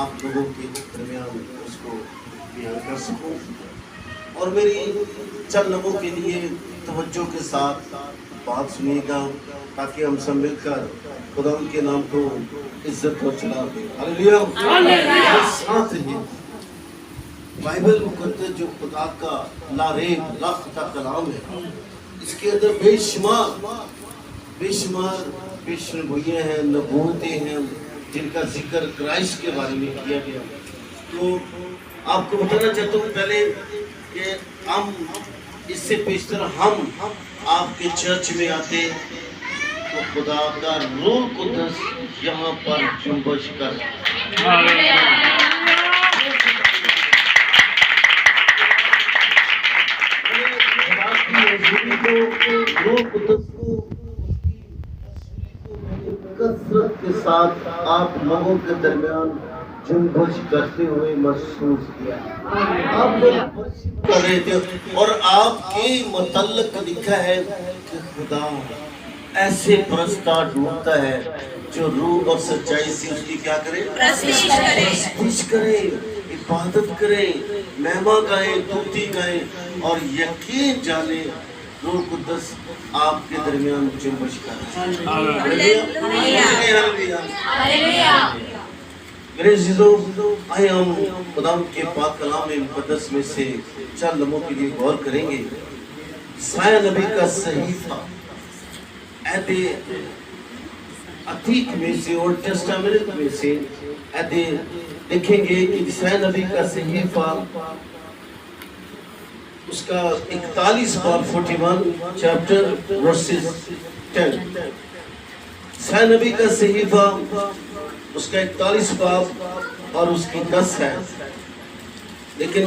آپ لوگوں کے درمیان اس کو بیان کر سکوں، اور میری چند لوگوں کے لیے توجہ کے ساتھ بات سنیے گا تاکہ ہم سب مل کر خدا ان کے نام کو عزت اور جلال دیں۔ ہاللیلویہ۔ ساتھ ہی بائبل مقدس جو خدا کا لا ریب لا خطا کلام ہے، اس کے اندر بے شمار پیشن گوئیاں ہیں، نبوتیں ہیں جن کا ذکر کرائسٹ کے بارے میں کیا گیا۔ تو آپ کو بتانا چاہتا ہوں پہلے کہ ہم اس سے پیشتر ہم آپ کے چرچ میں آتے تو خدا کا روح قدس یہاں پر جنبش کر روح قدس کو کثرت کے ساتھ آپ لوگوں کے درمیان جنبش کرتے ہوئے محسوس کیا۔ آپ لوگ کر رہے تھے اور آپ کے متعلق لکھا ہے کہ خدا ایسے پرستار ڈھونڈتا ہے جو روح اور سچائی سے اس کی کیا کرے؟ پرستش کرے، عبادت کرے، مہما گائیں، توتی گائیں اور یقین جانے روح قدس آپ کے درمیان جنبش کر رہے ہیں۔ میرے عزیزوں، آئے ہم خدا کے پاک کلام مقدس میں سے چند لمحوں کے لیے غور کریں گے۔ یسایہ نبی کا صحیفہ عہد عتیق میں سے، اولڈ ٹیسٹامنٹ میں سے دیکھیں گے کہ یسایہ نبی کا صحیفہ اس کا 41 باب 41 چیپٹر ورسز 10، یسایہ نبی کا صحیفہ اس کا 41 باب اور اس کی 10 ہے۔ لیکن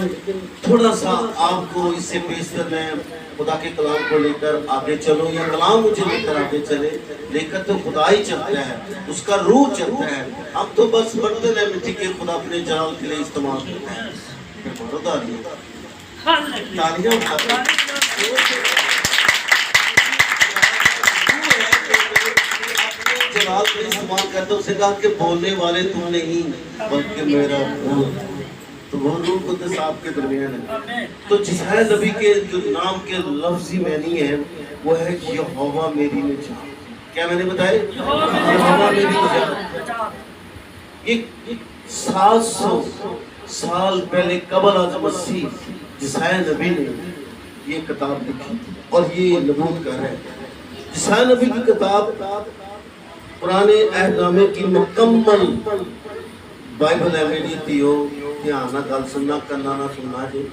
تھوڑا سا آپ کو اس سے پیشتر میں خدا کے کلام کو لے کر آگے چلو، یا کلام مجھے لے کر آگے چلے، لے کر تو خدا ہی چلتا ہے، اس کا روح چلتا ہے، ہم تو بس برتن ہے مٹی کے خدا اپنے جلال کے لیے استعمال کرتے ہیں۔ تالیاں جلال کے استعمال کرتے، اسے کہا کہ بولنے والے تم نہیں بلکہ میرا روح، تو وہ روح قدس آپ کے درمیان ہے۔ تو یسایہ نبی کے جو نام کے لفظی معنی ہے وہ ہے یہوہ میری نجات۔ کیا میں نے بتایا؟ یہوہ میری نجات۔ یہ 700 سال پہلے قبل از مسیح یسایہ نبی نے یہ کتاب لکھی اور یہ نبوت کر ہے۔ یسایہ نبی کی کتاب پرانے عہد نامے کی مکمل بائبل ہے۔ میری تیو دھیان نہ گل سننا، کرنا نہ سننا جی،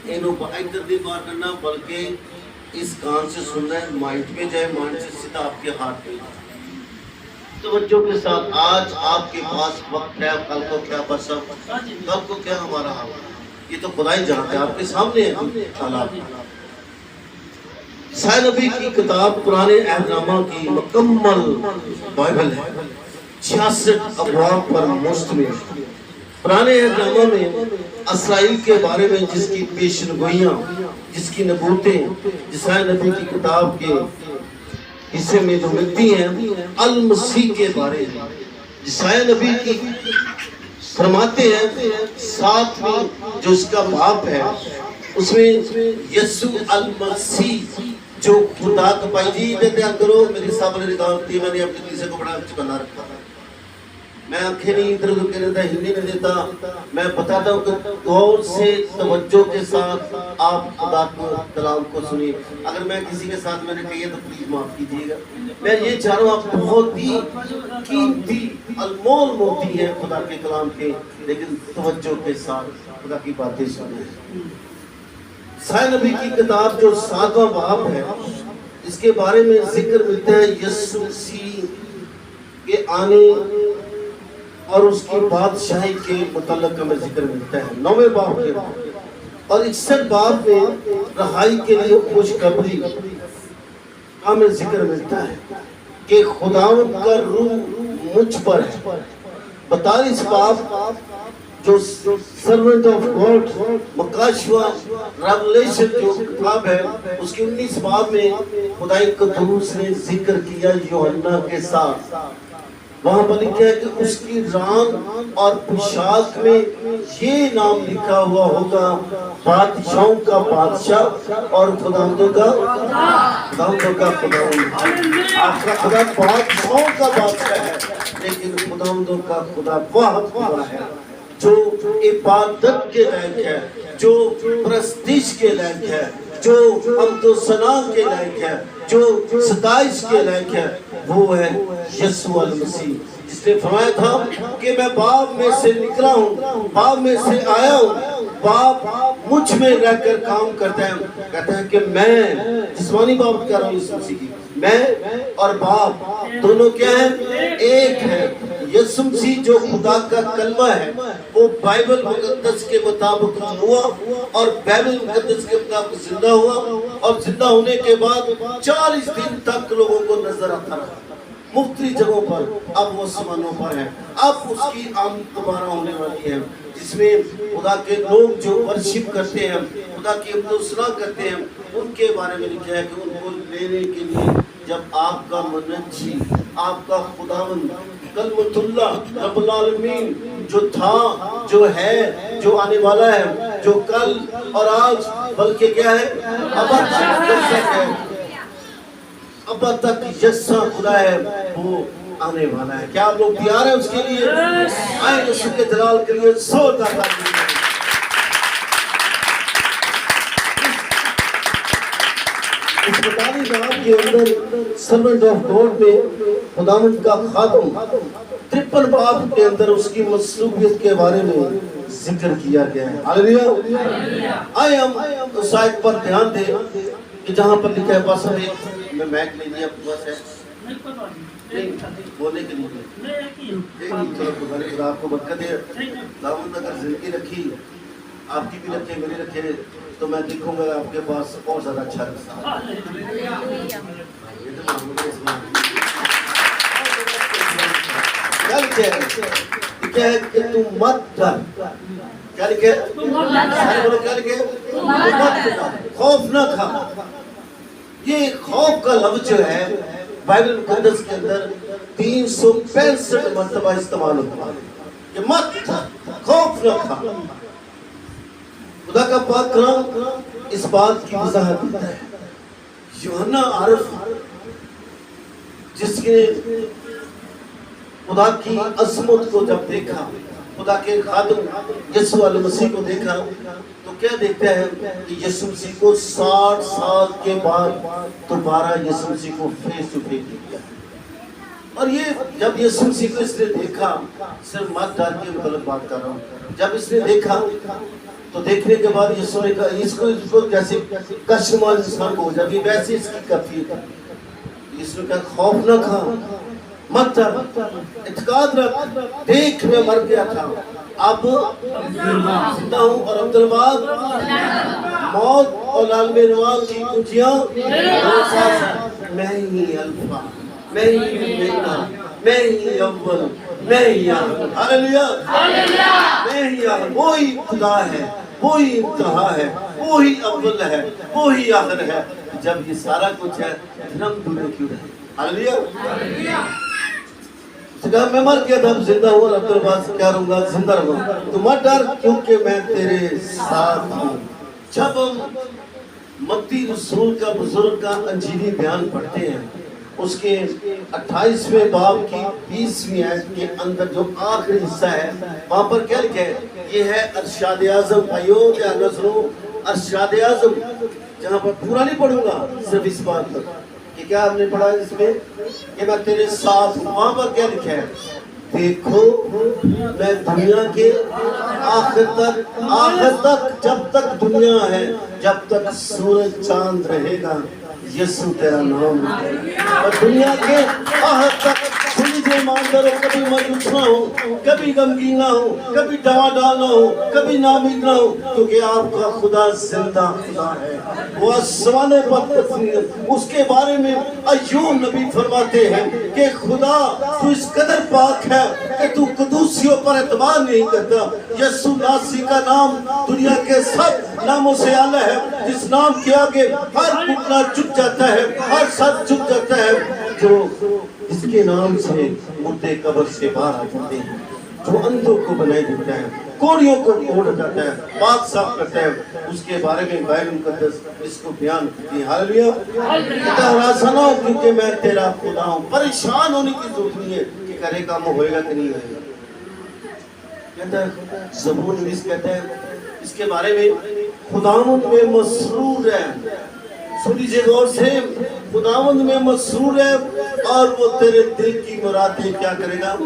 اینو ادھر دی بار کرنا بلکہ اس کان سے سننا ہے، مائنڈ میں جائے، مائنڈ سے سیدھا آپ کے ہاتھ میں۔ توجہ کے ساتھ آج آپ کے پاس وقت ہے، کل کو کیا برسا، کل کو کیا ہمارا حال، یہ تو خدا ہی جانتا ہے، آپ کے سامنے ہے حالات۔ یسایہ نبی کی کتاب پرانے عہد نامہ کی مکمل بائبل ہے، 66 ابواب پر مشتمل۔ پرانے عہد نامہ میں اسرائیل کے بارے میں جس کی پیشن گوئیاں، جس کی نبوتیں یسایہ نبی کی کتاب کے حصے میں جو ملتی ہیں، المسیح کے بارے میں یسایہ نبی کی فرماتے ہیں 7ویں جو اس کا باب ہے، اس میں یسوع المسیح جو خدا کا پائی جی دیتے ہیں کرو، میری صاحب نے رکھا ہوتی ہے، میں نے اپنے کلیسے کو بڑا چکنا رکھا، میں آنکھیں نہیں ادھر ادھر کہنے دیتا، ہلنے نہیں دیتا، میں بتاتا ہوں کہ غور سے توجہ کے ساتھ آپ خدا کو کلام کو سنیے۔ اگر میں کسی کے ساتھ میں نے کہی ہے تو پلیز معاف کیجیے گا۔ میں یہ چاہ رہا ہوں آپ بہت ہی قیمتی انمول موتی ہیں خدا کے کلام کے، لیکن توجہ کے ساتھ خدا کی باتیں سنیں۔ یسایہ نبی کی کتاب جو 7واں باب ہے، اس کے بارے میں ذکر ملتا ہے یسوع مسیح کے آنے اور اس کی بادشاہی کے متعلق ہمیں ذکر ملتا ہے 9ویں باب کے بعد، اور 61 باب میں رہائی کے لیے خوشخبری ہمیں ذکر ملتا ہے کہ خداوند کا روح مجھ پر ہے۔ 42 باب جو سرونٹ آف گاڈ مکاشوہ ریولیشن جو کتاب ہے، اس کی 19 باب میں خدای قدوس نے ذکر کیا یوحنا کے ساتھ وہاں پر لکھا ہے کہ اس کی ران اور پوشاک میں یہ نام لکھا ہوا ہوگا، بادشاہوں کا بادشاہ اور خداوندوں کا خداوند۔ آپ کا خدا بادشاہوں کا بادشاہ ہے، لیکن خداوندوں کا خدا بہت بڑا ہے، جو عبادت کے لائق ہے، جو پرستش کے لائق ہے، جو حمد و ثنا کے لائق ہے، جو ستائش کے لائق ہے، وہ ہے یسوع المسیح، جس نے فرمایا تھا کہ میں باپ میں سے نکلا ہوں، باپ میں سے آیا ہوں، باپ مجھ میں رہ کر کام کرتا ہے۔ کہتا ہے کہ میں جسمانی باپ کہہ رہا ہوں یسوع مسیح کی، میں اور باپ دونوں کیا ہیں؟ ایک ہے۔ یسوع مسیح جو خدا کا کلمہ ہے وہ بائبل مقدس کے مطابق ہوا اور بائبل مقدس کے مطابق زندہ ہوا، اور زندہ ہونے کے بعد 40 دن تک لوگوں کو نظر آتا رہا مختلف جگہوں پر۔ اب وہ سمانوں پر ہے، اب اس کی آمد دوبارہ ہونے والی ہے، جس میں خدا کے لوگ جو ورشپ کرتے ہیں، خدا کی حمد و ثنا کرتے ہیں، ان کے بارے میں لکھا ہے کہ ان کو لینے کے لیے جب آپ کا منجی، آپ کا خداوند کلمت اللہ رب العالمین جو تھا، جو ہے، جو آنے والا ہے، جو کل اور آج بلکہ کیا ہے اب تک یسوع خدا ہے، وہ آنے والا ہے۔ کیا آپ لوگ تیار ہیں اس کے لیے؟ آئیں یسوع کے جلال کے لیے زوردار تعریف کریں۔ اس مطالعہ جناب کے اندر سرونٹ آف گاڈ میں خداوند کا خادم 53 باب کے اندر اس کی مصلوبیت کے بارے میں ذکر کیا گیا ہے۔ ہاللیلویہ۔ آئے ہم اس آیت پر دھیان دیں کہ جہاں پر لکھا ہے، بس ہمیں میں میک لے لیا بس ہے بولنے کے لیے خدا آپ کو برکت دے۔ خداوند اگر زندگی رکھی، آپ کی بھی رکھے، میری رکھے، تو میں دیکھوں گا آپ کے پاس اور زیادہ اچھا رکھتا کیا ہے کہ تم مت ڈر۔ کیا لکھے؟ کیا لکھے؟ خوف نہ کھا۔ یہ خوف کا لفظ جو ہے بائبل مقدس کے اندر 365 مرتبہ استعمال ہوتا ہے کہ مت خوف نہ کھا۔ خدا کا پاک کلام اس بات کی وضاحت دیتا ہے۔ یوحنا عارف جس نے خدا کی عظمت کو جب دیکھا، خدا کے خادم یسوع المسیح کو دیکھا، تو کیا دیکھتا ہے کہ یسوع مسیح کو 60 سال کے بعد دوبارہ یسوع مسیح کو فیس ٹو فیس دیکھا۔ اور یہ جب یسوع مسیح کو اس نے دیکھا، صرف مت ڈر کے مطلب بات کر رہا ہوں، جب اس نے دیکھا تو دیکھنے کے بعد یسوع نے کہا اس کو جیسے کشمال انسان کو جب یہ ویسے اس کی کیفیت ہے، اس نے کہا خوف نہ کھا، مت ڈر، اعتقاد رکھ، دیکھ میں مر گیا تھا، اب زندہ ہوں، اور عبدالباد موت اور عالم نوا کی کنجیاں میں ہی الفا، میں ہی اومیگا، میں ہی اول، میں ہی آخر۔ ہاللیلویہ۔ میں ہی آخر، وہی خدا ہے، وہی انتہا ہے، وہی اول ہے، وہی آخر ہے۔ جب یہ سارا کچھ ہے، ہم دنیا کیوں رہے؟ ہاللیلویہ۔ کہا میں مر گیا تھا، اب زندہ ہوا، اور عبدالباد سے کیا رہوں گا؟ زندہ رہوں گا۔ تو مت ڈر کیونکہ میں تیرے ساتھ ہوں۔ جب ہم متی رسول کا بزرگ کا انجیلی بیان پڑھتے ہیں، اس کے 28ویں باب کی 20ویں آیت کے اندر جو آخری حصہ ہے، وہاں پر کیا لکھا ہے؟ یہ ہے ارشاد اعظم۔ بھائیو دھیان سنو، ارشاد اعظم، جہاں پر پورا نہیں پڑھوں گا، صرف اس بات پر کہ کیا ہم نے پڑھا ہے اس میں کہ میں تیرے ساتھ ہوں۔ وہاں پر کیا لکھا ہے؟ دیکھو میں دنیا کے آخر تک جب تک دنیا ہے، جب تک سورج چاند رہے گا، یسوع تیرا نام ہے۔ اور دنیا کے آخر تک مجھے ماندر ہو، کبھی مایوس نہ ہو، کبھی غمگین نہ ہو، کبھی ڈاواڈال نہ ہو، کبھی نامید نہ ہو، کیونکہ آپ کا خدا زندہ خدا ہے، وہ آسمانوں پر اس کے بارے میں ایوب نبی فرماتے ہیں کہ خدا تو اس قدر پاک ہے کہ تو قدوسیوں پر اعتماد نہیں کرتا۔ یسوع ناصری کا نام دنیا کے سب ناموں سے اعلیٰ ہے، جس نام کے آگے ہر گھٹنا جھک جاتا ہے، ہر سر جھک جاتا ہے۔ جو جس کے نام سے مردے قبر سے باہر آ جاتے ہیں، جو اندھوں کو بنائی دیتا ہے، کوڑیوں کو توڑ جاتا ہے، پاک صاف کرتا ہے، اس کے بارے میں بائبل مقدس اس کو بیان کرتی ہے۔ ہاللیلویہ۔ ہراساں نہ ہو کیونکہ میں تیرا خدا ہوں۔ پریشان ہونے کی ضرورت نہیں ہے کہ کرے کام ہوئے گا کہ نہیں ہوئے گا۔ کہتا ہے زبور نویس کہتا ہے اس کے بارے میں، خداوند میں مسرور ہے، سن لیجیے غور سے، خداوند میں مسرور ہے اور وہ تیرے دل کی مرادیں کیا کرے گا؟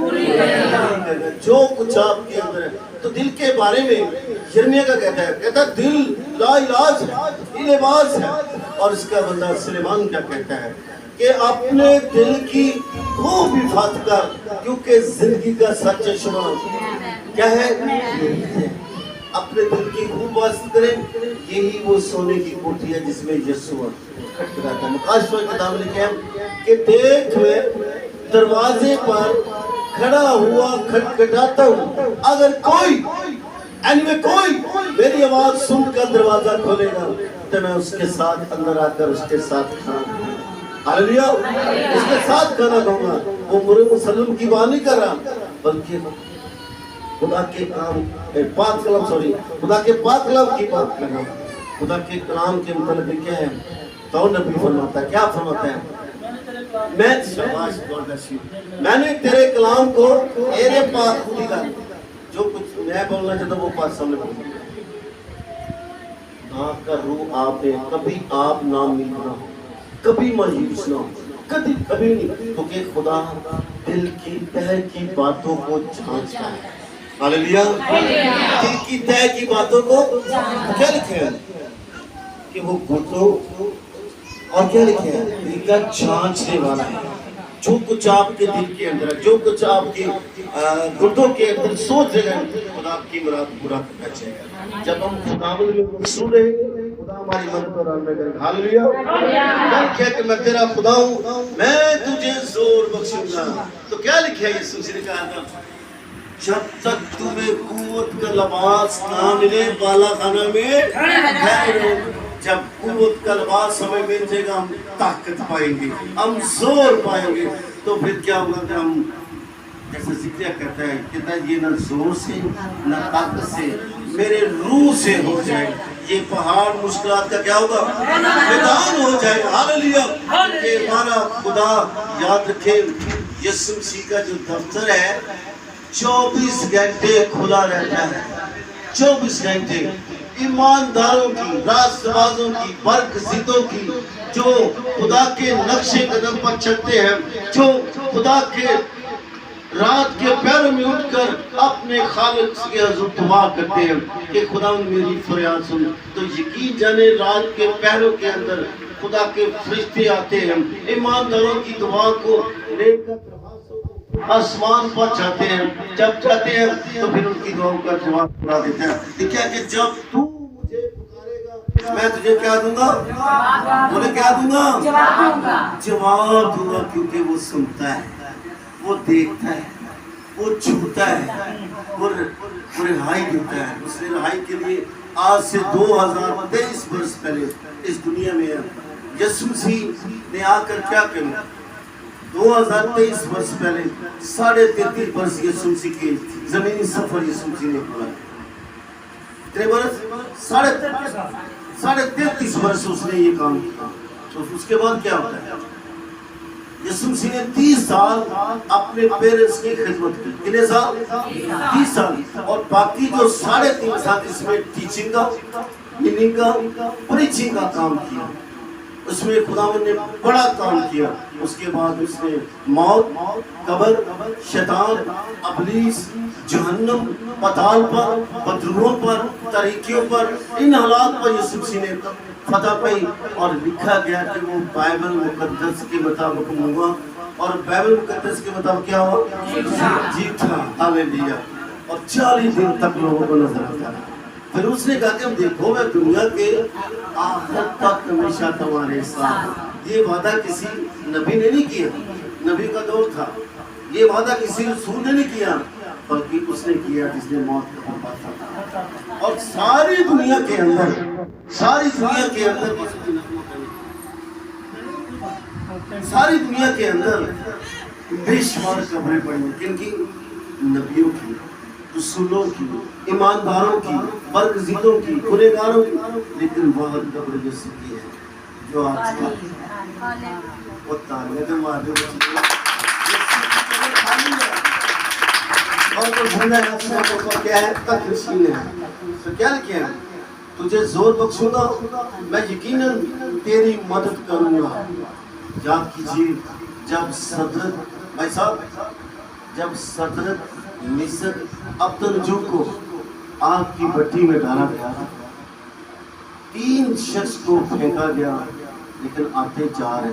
جو کچھ آپ کے اندر ہے۔ تو دل کے بارے میں یرمیہ کا کہتا ہے دل لا علاج ہے، لباس ہے۔ اور اس کا بندہ سلیمان کیا کہتا ہے کہ اپنے دل کی خوب حفاظت کر، کیونکہ زندگی کا سچ چشمہ کیا ہے؟ اپنے دل کی خوب حفاظت کریں، یہی وہ سونے کی کوٹھی ہے جس میں یسوع کھٹکھٹاتا ہے۔ مکاشفہ کی کتاب لکھے ہیں کہ دیکھ میں دروازے پر کھڑا ہوا کھٹکھٹاتا ہوں، اگر کوئی میری آواز سن کر دروازہ کھولے گا تو میں اس کے ساتھ اندر آ کر اس کے ساتھ کھانا کھاؤں گا۔ ہاللیلویہ۔ اس کے ساتھ کھانا کھاؤں گا۔ وہ مرے مسلم کی بات نہیں کر رہا، بلکہ خدا کے کلام پاک کلام کی بات کر رہا ہوں۔ خدا کے کلام کے مطلب کیا ہے؟ تو نبی فرماتا ہے، کیا فرماتا ہے؟ میں نے تیرے کلام کو میرے پاس خودی کا، جو کچھ میں بولنا چاہتا ہوں وہ پاس سامنے بولنا۔ آنکھ کا روح آپ ہے، کبھی آپ نامید نہ ہو، کبھی مایوس نہ ہو، کبھی نہیں، کیونکہ خدا دل کی تہ کی باتوں کو جانچتا ہے۔ ہاللیلویہ۔ دل کی تہ کی باتوں کو کیا لکھے ہیں کہ وہ گھٹوں اور کیا لکھے ہیں؟ دل کا جانچنے والا ہے۔ جو کچھ آپ کے دل کے اندر ہے، جو کچھ آپ کے گھٹوں کے اندر سوچ رہے ہیں، خدا آپ کی مراد پورا کرنا چاہیے۔ جب ہم خداوند میں مسرور رہیں گے، خدا ہماری مدد اور رحمت کرے گا۔ ہاللیلویہ۔ کیا کہ میں تیرا خدا ہوں، میں تجھے زور بخشوں گا۔ تو کیا لکھا ہے یسوع نے کہا تھا؟ جب تک تمہیں قوت کا لباس نہ ملے بالا خانہ میں ٹھہرو۔ جب قوت کا لباس ہمیں مل جائے گا، ہم طاقت پائیں گے، ہم زور پائیں گے، تو پھر کیا ہوگا کہ ہم جیسے ذکر کرتا ہے یہ نہ زور سے نہ طاقت سے میرے روح سے ہو جائے، یہ پہاڑ مشکلات کا کیا ہوگا؟ میدان ہو جائے۔ ہاللیلویہ۔ کہ ہمارا خدا یاد رکھے یسوع مسیح کا جو دفتر ہے 24 گھنٹے کھلا رہتا ہے۔ 24 گھنٹے ایمانداروں کی، راست بازوں کی، برگزیدوں کی، جو خدا کے نقش قدم پر چلتے ہیں، جو خدا کے رات کے پیروں میں اٹھ کر اپنے خالق کے حضور دعا کرتے ہیں کہ خدا میری فریاد سن، تو یقین جانے رات کے پیروں کے اندر خدا کے فرشتے آتے ہیں، ایمانداروں کی دعا کو لے کر آسمان پر جاتے ہیں۔ جب جاتے ہیں تو پھر ان کی دعاؤں کا جواب پڑا دیتا ہے۔ دیکھا کہ جب تو مجھے پکارے گا میں تجھے کیا دوں گا؟ انہیں کیا دوں گا؟ جواب دوں گا، کیونکہ وہ سنتا ہے، وہ دیکھتا ہے، وہ چھوتا ہے، وہ رہائی دیتا ہے۔ اس نے رہائی کے لیے آج سے 2023 برس پہلے اس دنیا میں یسوع مسیح نے آ کر کیا کرنا؟ 2023 برس پہلے 33.5 برس یسوع مسیح کے زمینی سفر یسوع مسیح نے پورا کتنے برس؟ 33.5 برس اس نے یہ کام کیا۔ تو اس کے بعد کیا ہوتا ہے؟ یسوع مسیح نے 30 سال اپنے پیرنٹس کی خدمت کی۔ کتنے سال؟ 30 سال۔ اور باقی جو 3.5 سال اس میں ٹیچنگ کا، ہیلنگ کا، پریچنگ کا کام کیا۔ اس میں خداوند نے بڑا کام کیا۔ اس کے بعد اس نے موت، قبر، شیطان، ابلیس، جہنم، پتال پر، بدروحوں پر، تاریکیوں پر، ان حالات پر یسوع مسیح نے فتح پائی۔ اور لکھا گیا کہ وہ بائبل مقدس کے مطابق ہوا، اور بائبل مقدس کے مطابق کیا ہوا؟ جیتا۔ ہاللیلویہ۔ اور 40 دن تک لوگوں کو نظر آتا رہا۔ پھر اس نے کہا کہ دیکھو میں دنیا کے آخر تک ہمیشہ تمہارے ساتھ۔ یہ وعدہ کسی نبی نے نہیں کیا، نبی کا دور تھا، یہ وعدہ کسی رسول نے نہیں کیا، بلکہ اس نے کیا جس نے موت کا پاتا تھا۔ اور ساری دنیا کے اندر ساری دنیا کے اندر بے شمار قبریں پڑی، کن کی؟ نبیوں کی، رسولوں کی، ایمانداروں کی، برگزیدوں کی، گنہگاروں کی، لیکن وہاں قبر جو سکی ہے جو آج کا وہ تالیہ مارے اور تو زندہ ہے کو کیا ہے تک رسول ہے تو کیا لکھا ہے تجھے زور بخشوں گا میں یقیناً تیری مدد کروں گا۔ یاد کیجیے جب صدرت بھائی صاحب جب صدرت مصر عبدالجو کو آگ کی بھٹی میں ڈالا گیا 3 شخص کو پھینکا گیا لیکن آتے جا رہے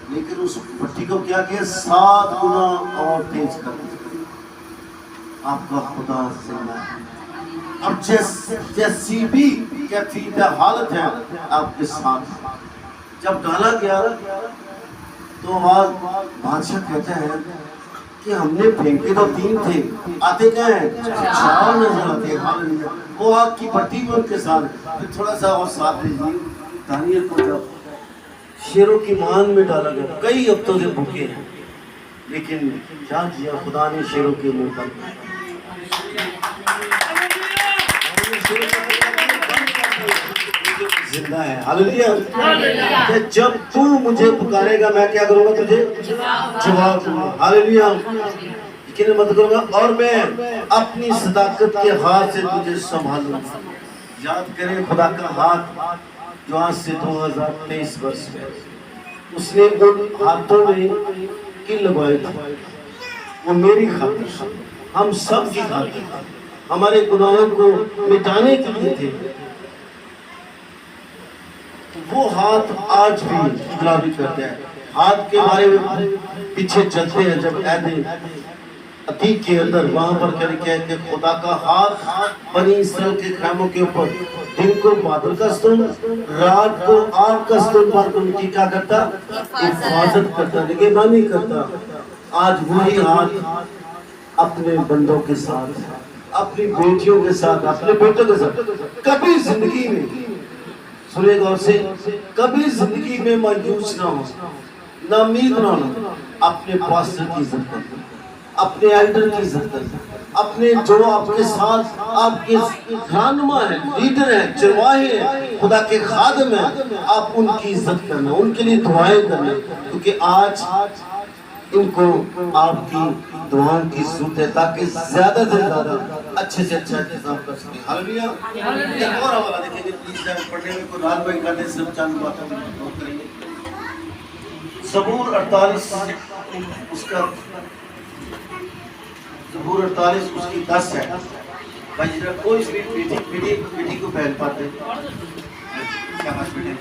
لیکن اس بھٹی کو کیا کیا 7 گنا اور تیز کر دیا۔ آپ کا خدا زندہ ہے۔ اب جیسی بھی کیفیت حالت ہے آپ کے ساتھ جب ڈالا گیا تو آواز بادشاہ کہتے ہیں کہ ہم نے پھینکے تو 3 تھے آتے کیا ہیں 4 نظر آتے ہیں۔ وہ آگ کی بھٹی میں ان کے ساتھ پھر تھوڑا سا اور ساتھ لیجیے دانیل کو جب شیروں کی مان میں ڈالا گیا کئی ہفتوں سے بھوکے ہیں لیکن کیا کیا خدا نے شیروں کے منہ پر زندہ ہے۔ ہاللیلویہ۔ جب تو مجھے پکارے گا میں کیا کروں گا تجھے جواب دوں گا۔ ہاللیلویہ۔ یقین مت کروں گا اور میں اپنی صداقت کے ہاتھ سے تجھے سنبھالوں گا۔ یاد کریں خدا کا ہاتھ جو آج سے 2023 برس میں اس نے ان ہاتھوں میں کیوں لگوائے تھے وہ میری خاطر ہم سب کی خاطر ہمارے گناہوں کو مٹانے کے لیے تھے۔ وہ ہاتھ آج بھی غلامی کرتے ہیں۔ ہاتھ کے بارے میں پیچھے چلتے ہیں جب عہد عتیق کے اندر وہاں پر کیا کہ خدا کا ہاتھ بنی اسرائیل کے خیموں کے اوپر دن کو بادل کا ستون رات کو آگ کا ستون پر ان کی کیا کرتا حفاظت کرتا نگہبانی کرتا۔ آج وہی ہاتھ اپنے بندوں کے ساتھ اپنی بیٹیوں کے ساتھ اپنے بیٹوں کے ساتھ کبھی زندگی میں سنیں غور سے کبھی زندگی میں مایوس نہ ہو نہ امید نہ ہو اپنے پاسٹر کی عزت کریں اپنے ایلڈر کی عزت کریں اپنے جو آپ کے ساتھ آپ کے رہنما ہیں لیڈر ہیں چرواہے ہیں خدا کے خادم ہیں آپ ان کی عزت کرنا ان کے لیے دعائیں کرنا کیونکہ آج ان کو آپ کی دعاؤں کی ضرورت ہے تاکہ زیادہ سے زیادہ اچھے سے اچھا انتظام کر سکیں۔ ہاللیلویہ۔ ایک اور حوالہ دیکھیں گے پلیز جب پڑھنے میں کوئی رات بھائی کرنے سے چند باتیں نوٹ کریں گے۔ زبور 48 اس کا زبور 48 اس کی 10 ہے۔ بھائی جناب کوئی بھی بیٹی کو پہن پاتے کیا بات بیٹے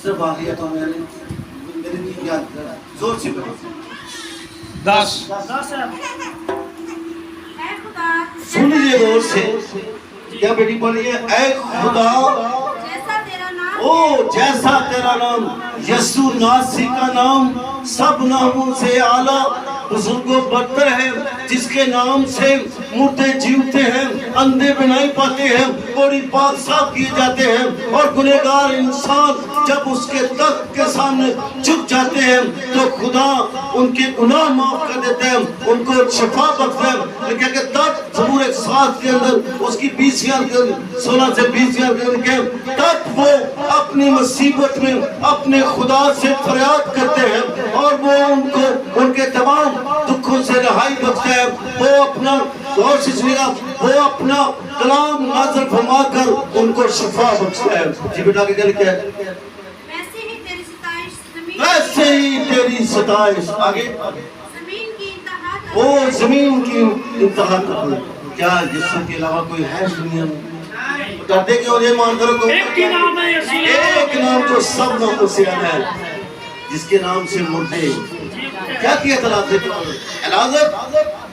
صرف آگیا تو میں نے زور سے پڑھو 10 سن لیجئے غور سے کیا بیٹی پڑھیے اے خدا او جیسا تیرا نام یسوع ناصری کا نام سب ناموں سے اعلیٰ بزرگوں برتر ہے جس کے نام سے مردے جیوتے ہیں اندھے بینائی پاتے ہیں کوڑی پاک صاف کیے جاتے ہیں اور گنہگار انسان جب اس کے تخت کے سامنے جھک جاتے ہیں تو خدا ان کے گناہ معاف کر دیتے ہیں ان کو شفا بخشتے ہیں لیکن کہ تب زبور 107 کے اندر اس کی 20 16 سے 20 کے اندر تب وہ اپنی مصیبت میں اپنے خدا سے فریاد کرتے ہیں اور وہ ان کو ان کے تمام دکھوں سے رہائی بخشتا ہے وہ اپنا غور سے سنیے وہ اپنا کلام نازل فرما کر ان کو شفا بخشتا ہے۔ جی بیٹا کے گل کیا ہے ویسے ہی تیری ستائش آگے وہ زمین کی انتہا تک کیا یسوع کے علاوہ کوئی ہے دنیا میں کہتے کہ انہیں مان کرو تو ایک نام جو سب ناموں سے آنا ہے جس کے نام سے مردے کیا کیا تلاتے الازر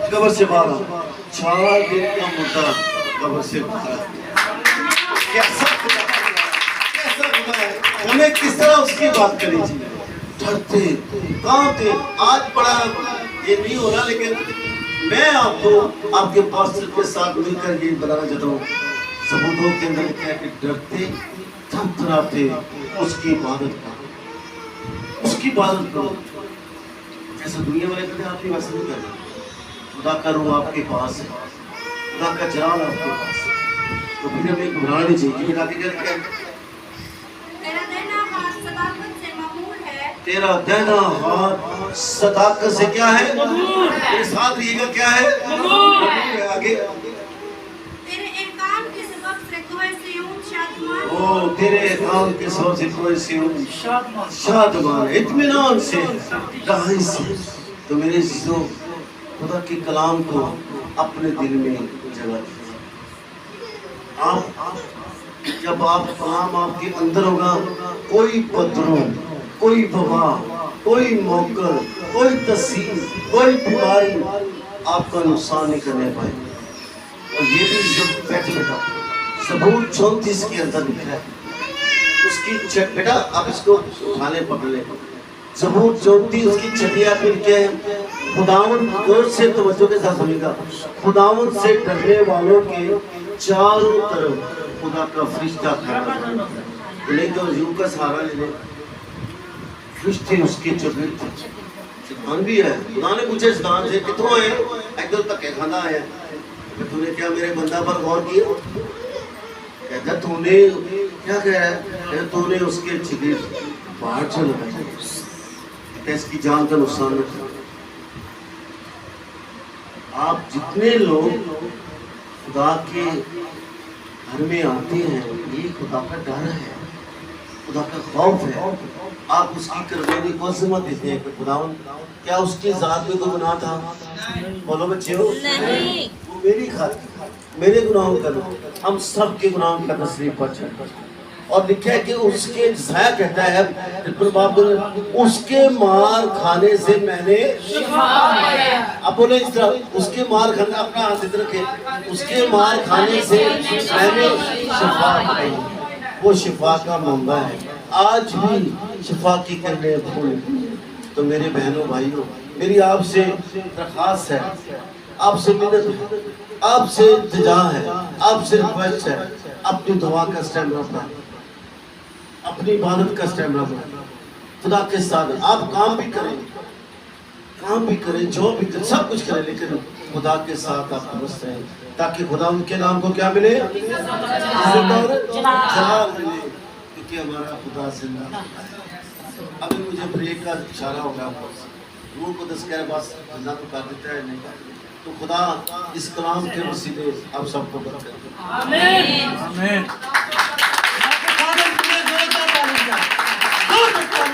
قبر سے باہر 4 دن کا مردہ قبر سے باہر کیسا خدا ہے ہمیں کس طرح اس کی بات کرنی چاہیے ڈرتے کانپتے آج بڑا یہ نہیں ہو رہا لیکن میں آپ کو آپ کے پاسٹر کے ساتھ مل کر یہ بتانا چاہتا ہوں زبوروں کے اندر لکھا ہے کہ ڈرتے تھم تھراتے اس کی عبادت کرو اس کی عبادت کرو جیسے دنیا والے کہتے ہیں آپ کی ویسے نہیں کرنا. خدا کا روح آپ کے پاس ہے, خدا کا جلال آپ کے پاس ہے, تو پھر ہمیں گھبرانا نہیں چاہیے. کہ آگے کیا ہے, تیرا دینا ہاتھ صداقت سے معمور ہے. تیرا دینا ہاتھ صداقت سے کیا ہے, میرے ساتھ رہیے گا, کیا ہے, آگے. تیرے احکام کے سبب سے کوئی سیون شادمان او تیرے احکام کے سبب سے کوئی سیون شادمان, اطمینان سے, راحت سے. تو میرے عزیزوں, خدا کے کلام کو اپنے دل میں جگہ دیجیے. آپ جب آپ کلام آپ کے اندر ہوگا, کوئی پتھروں, کوئی وبا, کوئی موکر, کوئی تسیر, کوئی بیماری آپ کا نقصان نہیں کرنے پائے. اور یہ بھی جب بیٹھ بیٹھا زبور 34 کے اندر لکھا ہے, اس کی چٹ, بیٹا آپ اس کو اٹھانے پکڑ لیں. زبور 34 اس کی چھٹیا پھر کیا ہے, خداوند غور سے توجہ کے ساتھ سنیے گا. خداوند سے ڈرنے والوں کے چاروں طرف خدا کا فرشتہ کھڑا ہے. نہیں تو یوں کا سہارا لے لے, فرشتے اس کے چپیٹ تھے. شیطان بھی ہے. خدا نے پوچھا شیطان سے, کتوں آئے, ایک دل تک کھانا آیا, کہ تو نے کیا میرے بندہ پر غور کیا. کہتا تو نے کیا کہہ رہا ہے, کہتا تو نے اس کے جگر باہر چل گئے, کہ اس کی جان کا نقصان نہ کرے. آپ جتنے لوگ خدا کے گھر میں آتے ہیں, یہ خدا کا ڈر ہے, خدا کا خوف ہے. آپ اس کی قربانی کو عظمت دیتے ہیں کہ خداوند کیا اس کی ذات میں کوئی گناہ تھا, بولو بچیو, نہیں, وہ میری خاطر, میرے گناہوں کا نہیں, ہم سب کے گناہوں کا تصریف پر چڑھا. اور لکھا ہے کہ اس کے ضائع کہتا ہے اس کے مار کھانے سے میں نے شفا پائی. اب بولے اس طرح, اس کے مار کھانے, اپنا ہاتھ ادھر رکھے, اس کے مار کھانے سے میں نے شفا پائی. وہ شفا کا منبع ہے. آج بھی شفا کی کرنے بھول. تو میرے بہنوں بھائیوں, میری آپ سے درخواست ہے, آپ سے منت ہے, آپ سے التجا ہے, آپ سے ریکویسٹ ہے, اپنی دعا کا سٹینڈ رکھنا, اپنی عبادت کا سٹینڈ رکھنا. خدا کے ساتھ آپ کام بھی کریں, کام بھی کریں, جو بھی کریں, سب کچھ کریں, لیکن خدا کے ساتھ آپ درست رہیں, تاکہ خدا ان کے نام کو کیا ملے, عزت اور جلال ملے, کیونکہ ہمارا خدا زندہ ہے. ابھی مجھے بریک کا اشارہ ہو گیا, روح کو دس کہہ بس اللہ تو کر دیتا ہے, نہیں تو خدا اس کلام کے وسیلے آپ سب کو برکت دے. آمین.